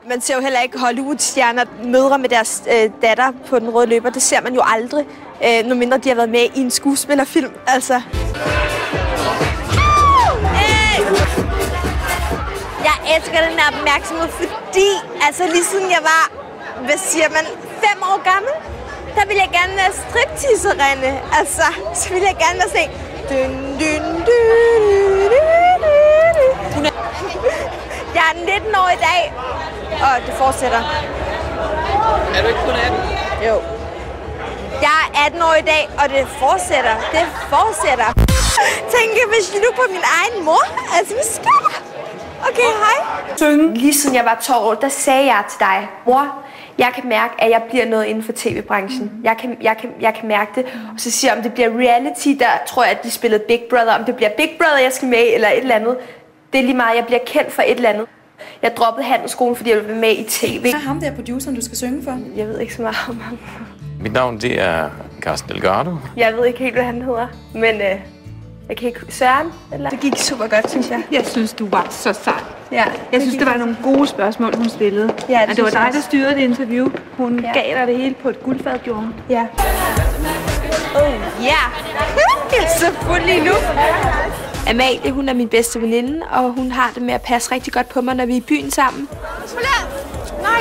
Man ser jo heller ikke Hollywood-stjerner mødre med deres datter på den røde løber. Det ser man jo aldrig, medmindre de har været med i en skuespillerfilm. Altså. Jeg elsker den her opmærksomhed, fordi altså, lige siden jeg var, hvad siger man, 5 år gammel, der ville jeg gerne være stripteaserinde. Altså, så ville jeg gerne være sådan. Jeg er 19 år i dag, og det fortsætter. Er du ikke kun 18? Jo. Jeg er 18 år i dag, og det fortsætter. Det fortsætter. Tænk, hvis jeg nu på min egen mor. Altså, hvad sker der? Okay, hej. Lige siden jeg var 12 år, der sagde jeg til dig, mor, jeg kan mærke, at jeg bliver noget inden for tv-branchen. Jeg kan mærke det. Og så siger jeg, om det bliver reality, der tror jeg, at de spillede Big Brother. Om det bliver Big Brother, jeg skal med i, eller et eller andet. Det er lige meget, jeg bliver kendt for et eller andet. Jeg droppede handelsskolen, fordi jeg ville være med i tv. Hvad er ham der produceren, du skal synge for? Jeg ved ikke så meget om ham. Mit navn, det er Carsten Delgado. Jeg ved ikke helt, hvad han hedder, men jeg kan ikke... Søren? Eller? Det gik super godt, synes jeg. Jeg synes, du var så sej. Ja, jeg synes, det var nogle gode spørgsmål, hun stillede. Ja, det var dig, der styrede det interview. Hun gav dig det hele på et guldfad, gjorde hun. Ja. Ja! Jeg er så fuld lige nu. Amalie, hun er min bedste veninde, og hun har det med at passe rigtig godt på mig, når vi er i byen sammen. Nej!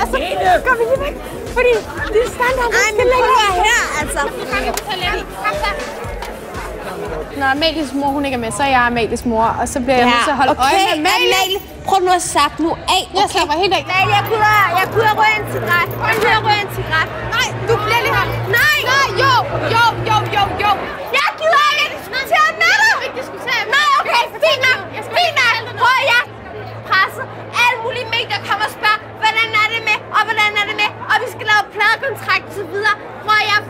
Altså, går vi lige væk? Fordi det er standard, vi skal lægge her, altså. Når Amalies mor hun ikke er med, så er jeg Amalies mor, og så bliver jeg nødt til at holde øje med Amalie. Prøv nu at slappe nu af. Jeg slapper helt af. Amalie, jeg kunne ryge en cigaret. Nej, du bliver lige her. Nej, jo. Jeg gider ikke diskutere med dig. Jeg vil ikke diskutere med dig. Nej, okay, fint nok. Prøv at jeg presset. Alle mulige medier kommer og spørger, hvordan er det med, og vi skal lave pladekontrakt og så videre. Prøv at jeg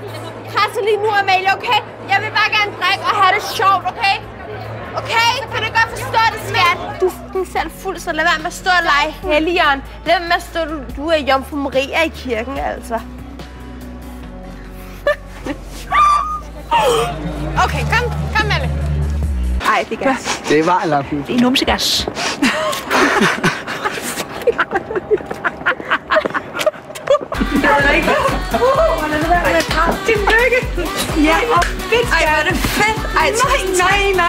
presser lige nu, Amalie, okay? Jeg vil bare gerne drikke og have det sjovt, okay? Okay? Kan du godt forstå det, skat? Du er selv fuld, så lad være med at stå og lege helligånd. Lad være med at stå, du er Jomfru Maria i kirken, altså. Okay, kom Malle. Ej, det er gas. Det var en lampe. Det er numsegas. Tillykke! Ja, og fedt! Ej, hvor er det fedt! Ej, nej!